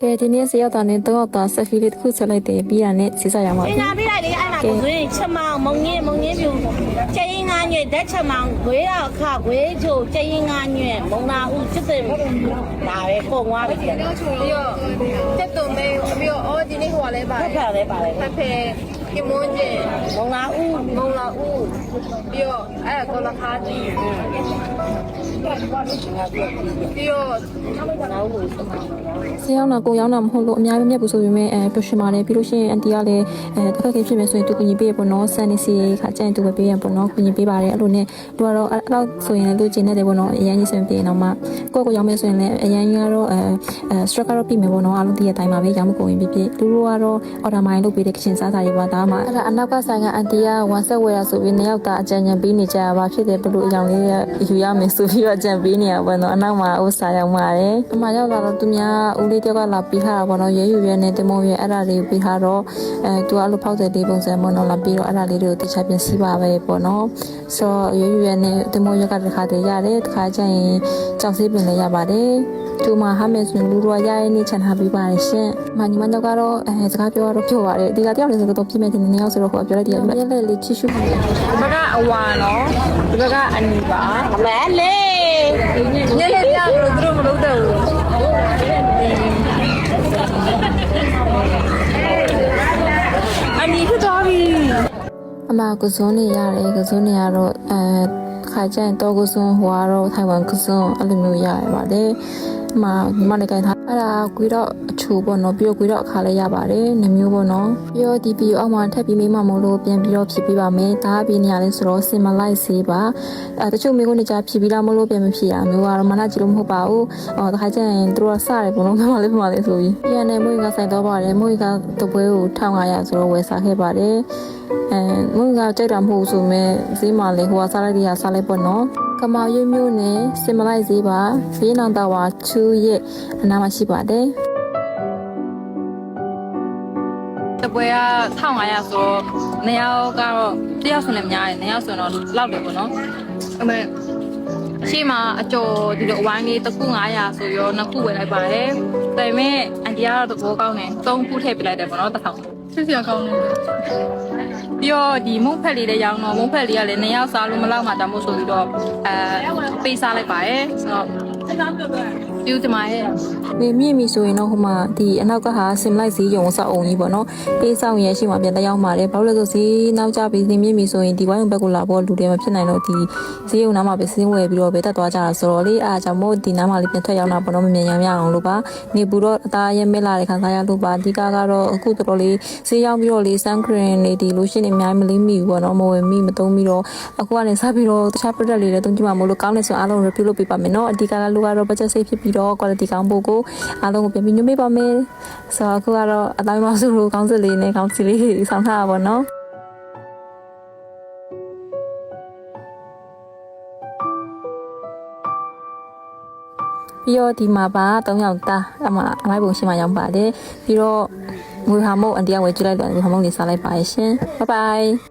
ကဲဒီနေ့စရောက်တာနဲ့တော့တာဆက်ဖီလေးတစ်ခုဆက်လိုက်တယ်ပြီးရနဲ့စီစားရမှာ ။နာပြလိုက်လေအဲ့မှာကိုဆိုရင်ချက်မောင်မုံငင်းပြူကျင်းငါညွဲ့ဓာတ်ချက်မောင်ဂွေးတော့ခဂွေးချိုကျင်းငါညွဲ့မုံနာဦးစစ်တယ်ဒါပဲပုံသွားပြီတဲ့ တော့ချုံပြီးတော့တက်တုံမဲပြီးတော့အော်ဒီနေ့ဟိုကလည်းပါ ။ဖက်လဲပါလေ ဖက်ဖယ်ကင်မွန်ကျင် ။မုံနာဦး မုံလာဦးပြီးတော့အဲ့ကောလခါကြီးပြီးတော့ နာဦးကိုစမ စရောက်တာကိုရောက်တာမဟုတ်လို့အများကြီးမြတ်ဘူးဆိုပေမဲ့ပျော်ရွှင်ပါတယ်ပြီးလို့ရှိရင်အန်တီကလည်းတစ်ခါခေဖြစ်မယ်ဆိုရင်သူကူညီပေးရပေါ့နော်ဆန်နေစီခါကျရင်သူပဲပေးရပေါ့နော်ကူညီပေးပါတယ်အဲ့လိုနဲ့သူကတော့အဲ့လောက်ဆိုရင်လည်းသူကျင်နေတယ်ပေါ့နော်အရန်ကြီးဆင်ပေးတော့မှကိုရောက်မယ်ဆိုရင်လည်းအရန်ကြီးကတော့stress ကတော့ပြီးမယ်ပေါ့နော်အားလုံးဒီအတိုင်းပါပဲရောက်မကုန်ရင်ဖြစ်သူတို့ကတော့ order မိုင်းလုပ်ပေးတဲ့ကချင်စားစာတွေပါဒါမှအဲ့ဒါအနောက်ကဆိုင်ကအန်တီကဝမ်ဆက်ဝယ်ရဆိုပြီးနှစ်ယောက်သားအကြံဉာဏ်ပေးနေကြပါဖြစ်တယ်ဘလို့အကြောင်းလေးယူရမယ်ဆိုပြီးတော့အကြံပေးနေရပါတော့အနောက်မှာဥစားရောက်ပါတယ်အမှရောက်လာတော့သူများဦးလေးတယောက်ကလာပြီးထားတာပေါ့နော်ရဲယူရဲနဲ့တမုံရဲအဲ့ဒါလေးပြီးထားတော့သူကအဲ့လိုဖောက်တဲ့လေးပုံစံပေါ့နော်လာပြီးတော့အဲ့ဒါလေးတွေကိုတခြားပြင်စီပါပဲပေါ့နော်ဆိုတော့ရဲယူရဲနဲ့တမုံရဲကတစ်ခါတည်းရတယ်တစ်ခါကျရင်ကြောက်စေးပင်လည်းရပါတယ်သူမှဟာမယ်ဆိုရင်လူတော်ရရဲ့နေချန်ထားပြီးပါတယ်ရှင်။မညီမတို့ကတော့စကားပြောတော့ပြောပါတယ်ဒီကတယောက်လည်းဆိုတော့ပြည့်မဲ့တဲ့နေရာဆိုတော့ဟောပြောလိုက်တယ်ရဲလည်းလေးချစ်ရှုပါလေ။ဘကအဝါနော်ဒီဘကအနီပါ ။မဲလေ ညလေးပြလို့သူတို့မလုပ်တော့ဘူးအနီဖြစ်သွားပြီအမကစုံနေရတယ်ကစုံနေရတော့ခါကျရင်တော့ကစုံဟိုကတော့ထိုင်ဝမ်ကစုံအဲ့လိုမျိုးရရပါတယ်မလည်းကြိုင်ထားအဲ့ဒါကွေတော့အချိုးပေါ့နော်ပြီးတော့ကွေတော့အခါလည်းရပါတယ်နှမျိုးပေါ့နော်ပြီးတော့ဒီဗီဒီယိုအောက်မှာထပ်ပြီးမိမမို့လို့ပြန်ပြီးတော့ဖြည့်ပေးပါမယ်ဒါအပြင်နေရာလေးဆိုတော့စင်မလိုက်စေပါတချို့မိကုန်းနေကြဖြည့်ပြီးတော့မလို့ပြန်မဖြည့်ရမျိုးကတော့မနာကြည့်လို့မဟုတ်ပါဘူးတခါကျရင်သူတို့ကစတယ်ပေါ့နော်မမလေးဆိုပြီးပြန်နေမွေးကဆိုင်တော့ပါတယ်မွေးကတပွဲကို1500ဆိုတော့ဝယ်စားခဲ့ပါတယ်မွေးကကြိုက်တာမဟုတ်ဆိုမဲ့ဈေးမှာလေဟိုကစားလိုက်တရားစားလိုက်ပေါ့နော်ကမောင်ရွမျိုးနဲ့စင်မလိုက်ဈေးပါဘေးနောင်တော်ဝါချူရဲ့အနားမှာရှိပါတယ်တပွဲက1500ဆိုတော့နှစ်ယောက်ကတော့တယောက်ဆိုလည်းများတယ်နှစ်ယောက်ဆိုတော့လောက်တယ်ပေါ့နော်အမေရှေ့မှာအကျော်ဒီလိုအဝိုင်းလေးတစ်ခု900ဆိုရောနှစ်ခုဝယ်လိုက်ပါတယ်ဒါပေမဲ့အန်တီကတော့သဘောကောင်းတယ်3ခုထည့်ပြလိုက်တယ်ပေါ့နော်1000စစ်စရာကောင်းတယ်ပြီးတော့ဒီမုံဖက်လေးလည်းရောင်းတော့မုံဖက်လေးကလည်း2ယောက်စားလို့မလောက်မှတောင်မို့ဆိုပြီးတော့ပေးစားလိုက်ပါတယ်ဆိုတော့ပြုတ်ကြမှာရဲ့မြင့်မီဆိုရင်တော့ဟိုမှာဒီအနောက်ကဟာစင်လိုက်ဈေးရုံစောက်အောင်ကြီးပေါ့နော်ပေးဆောင်ရဲရှိမှပြန်တရောက်ပါတယ်ဘာလို့လဲဆိုဈေးနောက်ကျပြီးဈေးမြင့်မီဆိုရင်ဒီဝိုင်းဘက်ကိုလာဖို့လူတွေမဖြစ်နိုင်တော့ဒီဈေးရုံနားမှာပဲစင်းဝယ်ပြီးတော့ပဲတက်သွားကြတာဆိုတော့လေအားကြောင့်မို့ဒီနားမှာလေးပြန်ထွက်ရောက်လာပေါ့နော်မမြင်ရအောင်လို့ပါနေပူတော့အသားရဲမဲလာတဲ့ခါစားရလို့ပါဒီကတော့အခုတော်တော်လေးဈေးရောက်ပြီးတော့လေးစန်ခရင်လေးဒီလိုရှင်းနေအများကြီးမလေးမိဘူးပေါ့နော်မဝယ်မိမသုံးပြီးတော့အခုကနေစပြီးတော့တခြား product လေးလည်းသုံးကြည့်မှာမို့လို့ကောင်းနေဆိုအားလုံး review လုပ်ပေးပါမယ်နော်အဒီကလူကတော့ budget safe ဖြစ်ပြီးတော့ quality ကောင်းဖို့ကိုအားလုံးကိုပြန်ပြီးညွှန်ပေးပါမယ်ဆိုတော့အခုကတော့အတိုင်းမဆိုလို့ကောင်းစစ်လေးနဲ့ကောင်းစီလေးဆောင်ထားတာပေါ့နော်ပြီးတော့ဒီမှာပါ3ယောက်သားအမိုက်ပုံရှိမှရောက်ပါတယ်ပြီးတော့ငွေဟာမုတ်အန်တီကဝယ်ကြည့်လိုက်တယ်ငွေဟာမုတ်လေးစားလိုက်ပါရှင်ဘိုင်ဘိုင်